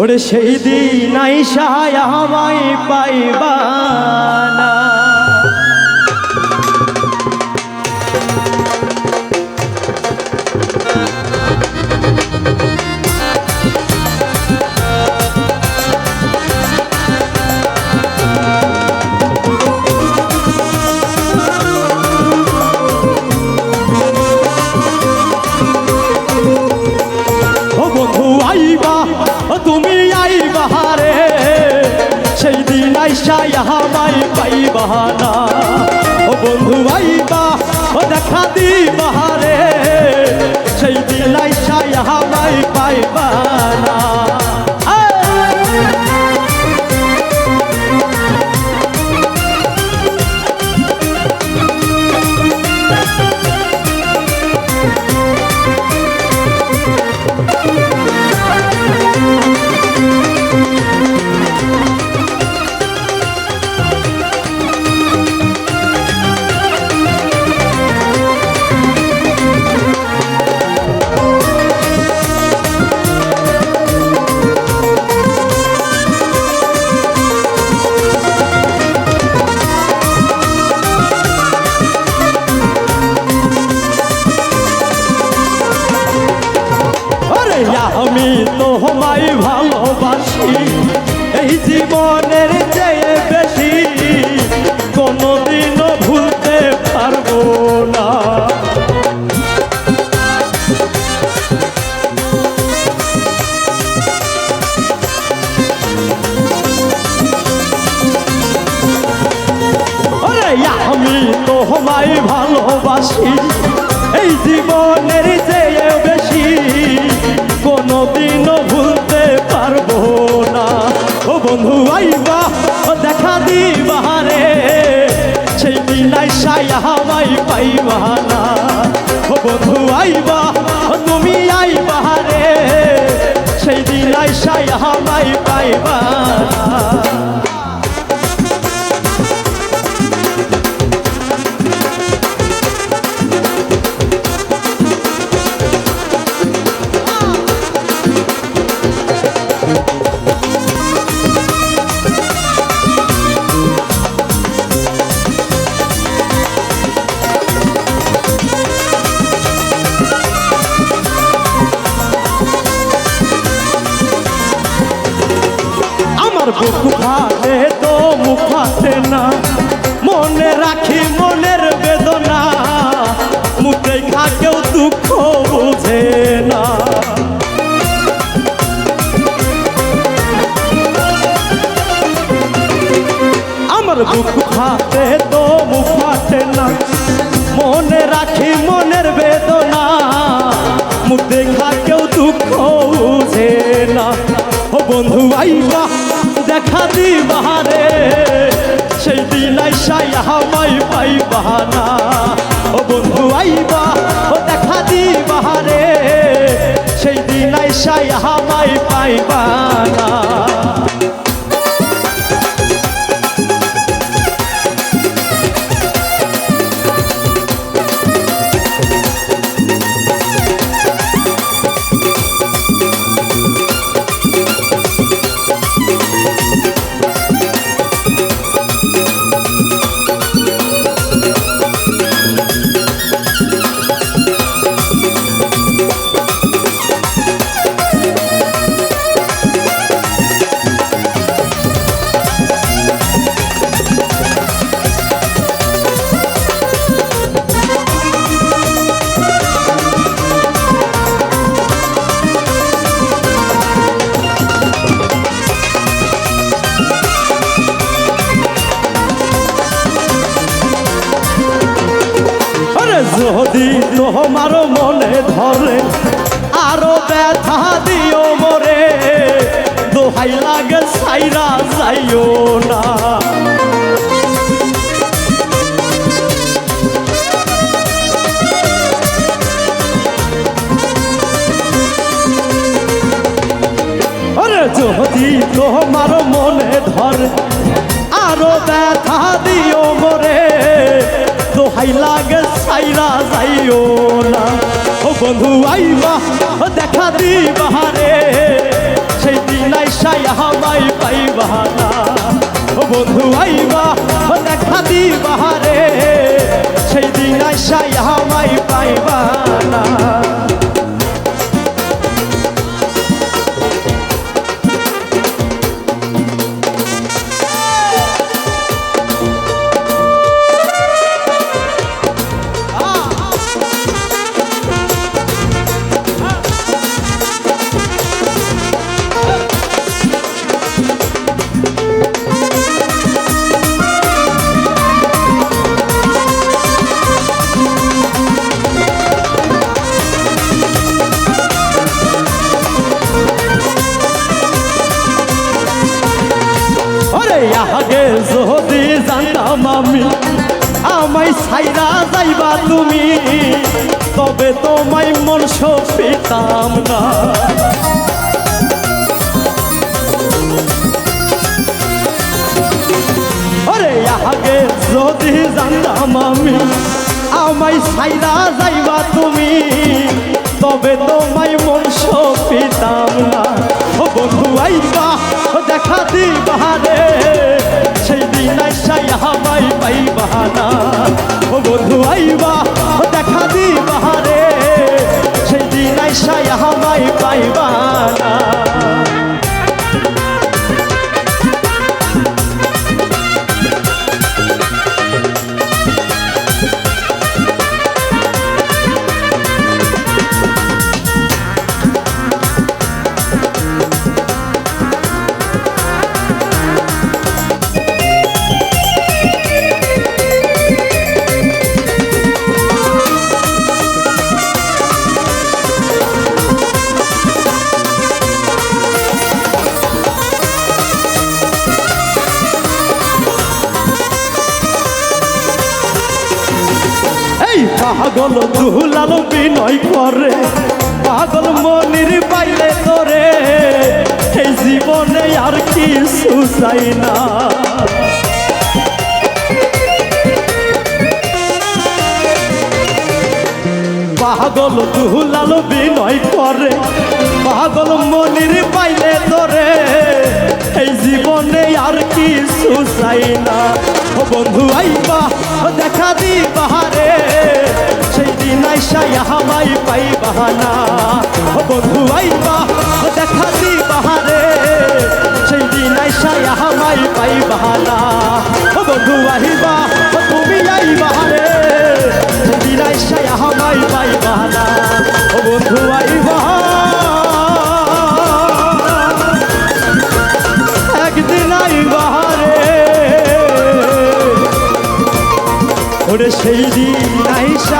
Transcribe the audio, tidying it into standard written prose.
ওরে সেই দিন আইসা আমায় পাইবা না। তুমি আইবা রে সেই দিন আইসা আমায় পাইবা না। ও বন্ধু আইবা ও দেখা দিবা রে সেই দিন আইসা আমায় পাইবা না। আমি তোমায় ভালোবাসি এই জীবনের চেয়ে বেশি, কোনোদিনও ভুলতে পারবো না। আমি তোমায় ভালোবাসি এই জীবনের চেয়ে বেশি, কোনোদিনও ভুলতে পারবো না। ও বন্ধু আইবা ও দেখা দিবা রে সেই দিন আইসা আমায় পাইবা না। ও বন্ধু আইবা তুমি আইবা রে সেই দিন আইসা আমায় পাইবা না। বুক ফাটে তো মুখ ফাটে না, মনে রাখি মনের বেদনা, মুখে কেউ দুঃখ বুঝে না। আমার বুক ফাটে তো মুখ ফাটে না, মনে রাখি মনের বেদনা, মুখে কেউ দুঃখ বুঝে না। ও বন্ধু আইবা দেখা দিবা রে সেই দিন আইসা আমায় পাইবা না। ও বন্ধু আইবা ও দেখা দিবা রে সেই দিন আইসা আমায় পাইবা না। যদি তোমার মনে ধরে আরো ব্যথা দিও মোরে, দোহাই লাগে সাইরা যাইও না। যদি তোমার মনে ধরে আরো ব্যথা দিও মোরে, দোহাই লাগে সাইরা যাইও না। ও বন্ধু আইবা দেখা দিবা রে সেই দিন আইসায় আমায় পাইবা না ও বন্ধু আইবা দেখা দিবা রে সেই দিন আইসায় আমায় পাইবা না আগে যদি জানতাম আমি আমায় ছাইরা যাইবা তুমি তবে তোমায় মন সপিতাম না আরে আগে যদি জানতাম আমি আমায় ছাইরা যাইবা তুমি তবে তোমায় মন সপিতাম না ও বন্ধু আইবা দেখা দিবা রে সেই দিন আইসায় আমায় পাইবা না ও বন্ধু আইবা দেখা দিবা রে সেই দিন আইসায় আমায় পাইবা না পাগল দুলাল বিনয় করে পাগল মনির পাইলে তোরে এই জীবনে আর কিছু চাই না পাগল দুলাল বিনয় করে পাগল মনির পাইলে তোরে এই জীবনে আর কিছু চাই না ও বন্ধু আইবা দেখা দিবা রে সেই দিন আইসায় আমায় পাইবা না ও বন্ধু আইবা দেখা দিবা রে সেই দিন আইসায় আমায় পাইবা না ও বন্ধু আইবা তুমি আইবা রে সেই দিন আইসায় আমায় পাইবা না ও বন্ধু আইবা একদিন আইবা রে ওরে সেই দিন আইসা